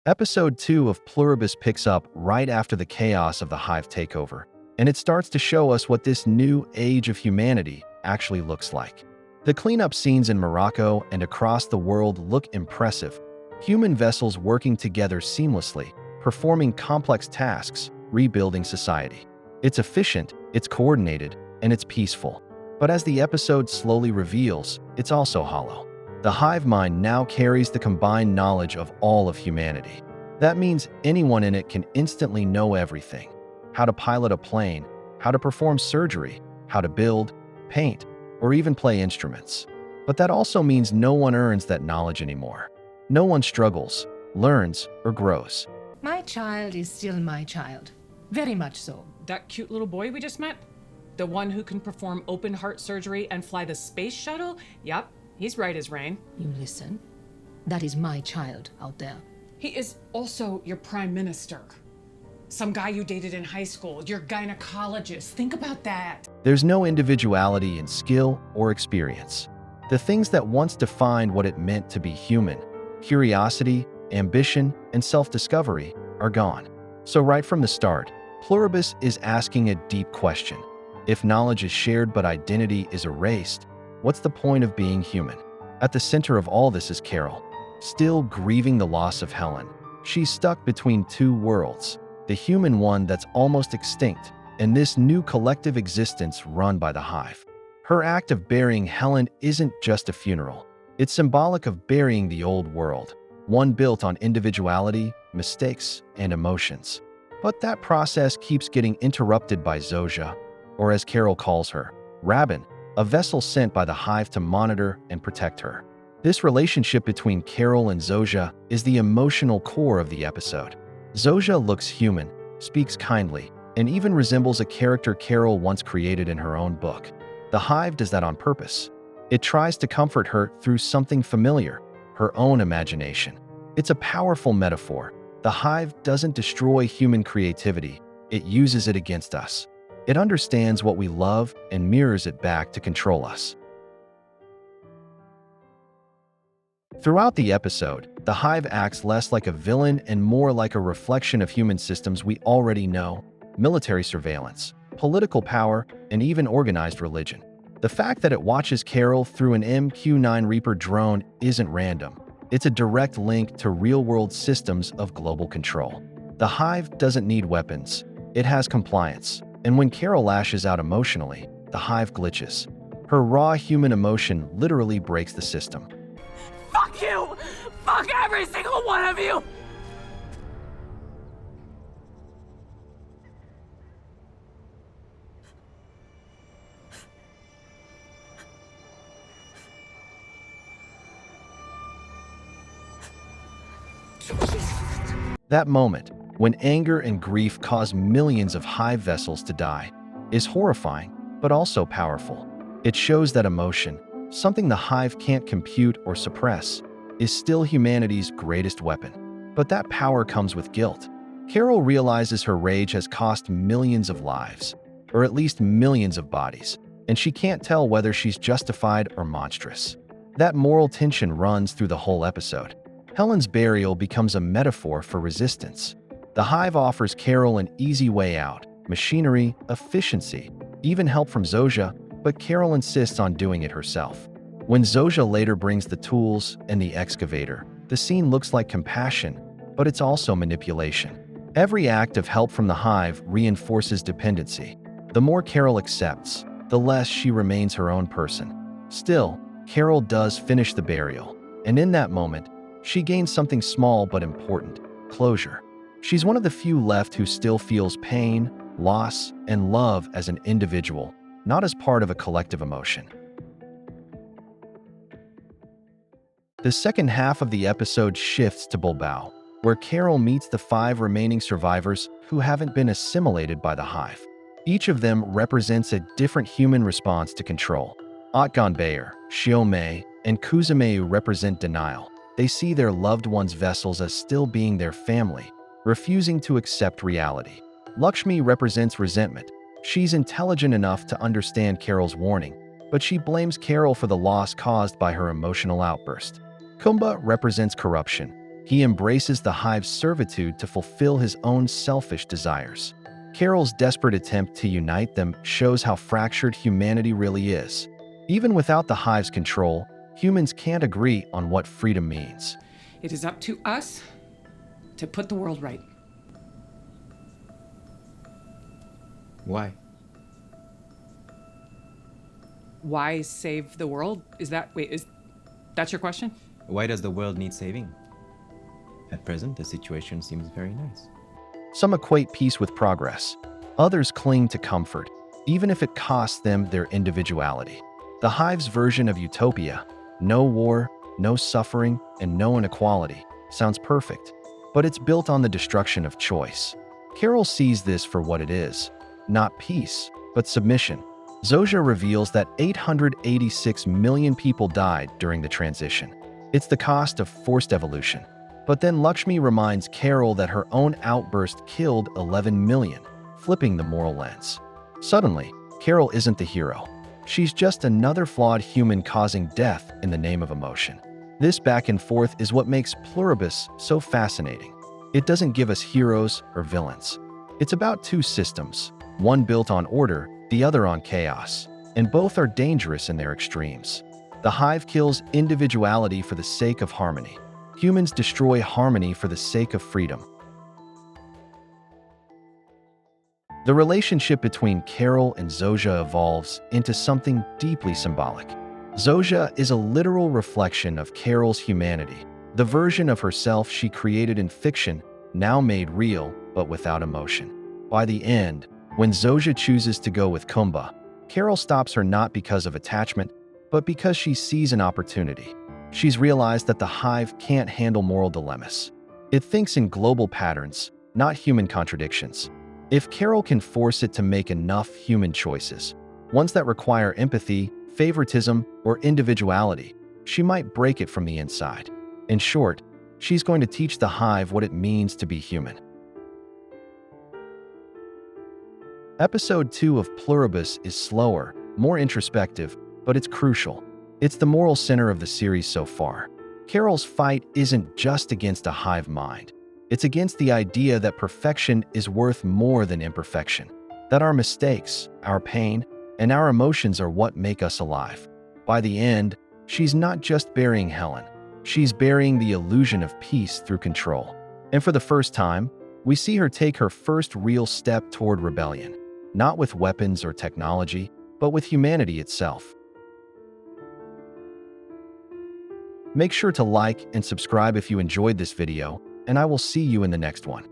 Episode 2 of Pluribus picks up right after the chaos of the hive takeover, and it starts to show us what this new age of humanity actually looks like. The cleanup scenes in Morocco and across the world look impressive. Human vessels working together seamlessly, performing complex tasks, rebuilding society. It's efficient, it's coordinated, and it's peaceful. But as the episode slowly reveals, it's also hollow. The hive mind now carries the combined knowledge of all of humanity. That means anyone in it can instantly know everything. How to pilot a plane, how to perform surgery, how to build, paint, or even play instruments. But that also means no one earns that knowledge anymore. No one struggles, learns, or grows. My child is still my child. Very much so. That cute little boy we just met? The one who can perform open heart surgery and fly the space shuttle? Yep, he's right as rain. You listen. That is my child out there. He is also your prime minister. Some guy you dated in high school, your gynecologist. Think about that. There's no individuality in skill or experience. The things that once defined what it meant to be human, curiosity, ambition, and self-discovery, are gone. So right from the start, Pluribus is asking a deep question. If knowledge is shared but identity is erased, what's the point of being human? At the center of all this is Carol, still grieving the loss of Helen. She's stuck between two worlds, the human one that's almost extinct, and this new collective existence run by the hive. Her act of burying Helen isn't just a funeral. It's symbolic of burying the old world, one built on individuality, mistakes, and emotions. But that process keeps getting interrupted by Zosia, or as Carol calls her, Rabin, a vessel sent by the hive to monitor and protect her. This relationship between Carol and Zosia is the emotional core of the episode. Zosia looks human, speaks kindly, and even resembles a character Carol once created in her own book. The hive does that on purpose. It tries to comfort her through something familiar, her own imagination. It's a powerful metaphor. The hive doesn't destroy human creativity, it uses it against us. It understands what we love and mirrors it back to control us. Throughout the episode, the hive acts less like a villain and more like a reflection of human systems we already know: military surveillance, political power, and even organized religion. The fact that it watches Carol through an MQ-9 Reaper drone isn't random. It's a direct link to real-world systems of global control. The hive doesn't need weapons. It has compliance. And when Carol lashes out emotionally, the hive glitches. Her raw human emotion literally breaks the system. Fuck you! Fuck every single one of you! That moment, when anger and grief cause millions of hive vessels to die, is horrifying, but also powerful. It shows that emotion, something the hive can't compute or suppress, is still humanity's greatest weapon. But that power comes with guilt. Carol realizes her rage has cost millions of lives, or at least millions of bodies, and she can't tell whether she's justified or monstrous. That moral tension runs through the whole episode. Helen's burial becomes a metaphor for resistance. The hive offers Carol an easy way out: machinery, efficiency, even help from Zosia, but Carol insists on doing it herself. When Zosia later brings the tools and the excavator, the scene looks like compassion, but it's also manipulation. Every act of help from the hive reinforces dependency. The more Carol accepts, the less she remains her own person. Still, Carol does finish the burial, and in that moment, she gains something small but important: closure. She's one of the few left who still feels pain, loss, and love as an individual, not as part of a collective emotion. The second half of the episode shifts to Bilbao, where Carol meets the 5 remaining survivors who haven't been assimilated by the hive. Each of them represents a different human response to control. Otgon Bayer, Xiaomei, and Kuzumeu represent denial. They see their loved ones' vessels as still being their family, refusing to accept reality. Lakshmi represents resentment. She's intelligent enough to understand Carol's warning, but she blames Carol for the loss caused by her emotional outburst. Kumba represents corruption. He embraces the hive's servitude to fulfill his own selfish desires. Carol's desperate attempt to unite them shows how fractured humanity really is. Even without the hive's control, humans can't agree on what freedom means. It is up to us to put the world right. Why? Why save the world? Is that's your question? Why does the world need saving? At present, the situation seems very nice. Some equate peace with progress. Others cling to comfort, even if it costs them their individuality. The hive's version of utopia, no war, no suffering, and no inequality, sounds perfect, but it's built on the destruction of choice. Carol sees this for what it is, not peace, but submission. Zosia reveals that 886 million people died during the transition. It's the cost of forced evolution. But then Lakshmi reminds Carol that her own outburst killed 11 million, flipping the moral lens. Suddenly, Carol isn't the hero. She's just another flawed human causing death in the name of emotion. This back and forth is what makes Pluribus so fascinating. It doesn't give us heroes or villains. It's about two systems, one built on order, the other on chaos, and both are dangerous in their extremes. The hive kills individuality for the sake of harmony. Humans destroy harmony for the sake of freedom. The relationship between Carol and Zosia evolves into something deeply symbolic. Zosia is a literal reflection of Carol's humanity, the version of herself she created in fiction, now made real, but without emotion. By the end, when Zosia chooses to go with Kumba, Carol stops her not because of attachment, but because she sees an opportunity. She's realized that the hive can't handle moral dilemmas. It thinks in global patterns, not human contradictions. If Carol can force it to make enough human choices, ones that require empathy, favoritism, or individuality, she might break it from the inside. In short, she's going to teach the hive what it means to be human. Episode 2 of Pluribus is slower, more introspective, but it's crucial. It's the moral center of the series so far. Carol's fight isn't just against a hive mind. It's against the idea that perfection is worth more than imperfection, that our mistakes, our pain, and our emotions are what make us alive. By the end, she's not just burying Helen, she's burying the illusion of peace through control. And for the first time, we see her take her first real step toward rebellion, not with weapons or technology, but with humanity itself. Make sure to like and subscribe if you enjoyed this video, and I will see you in the next one.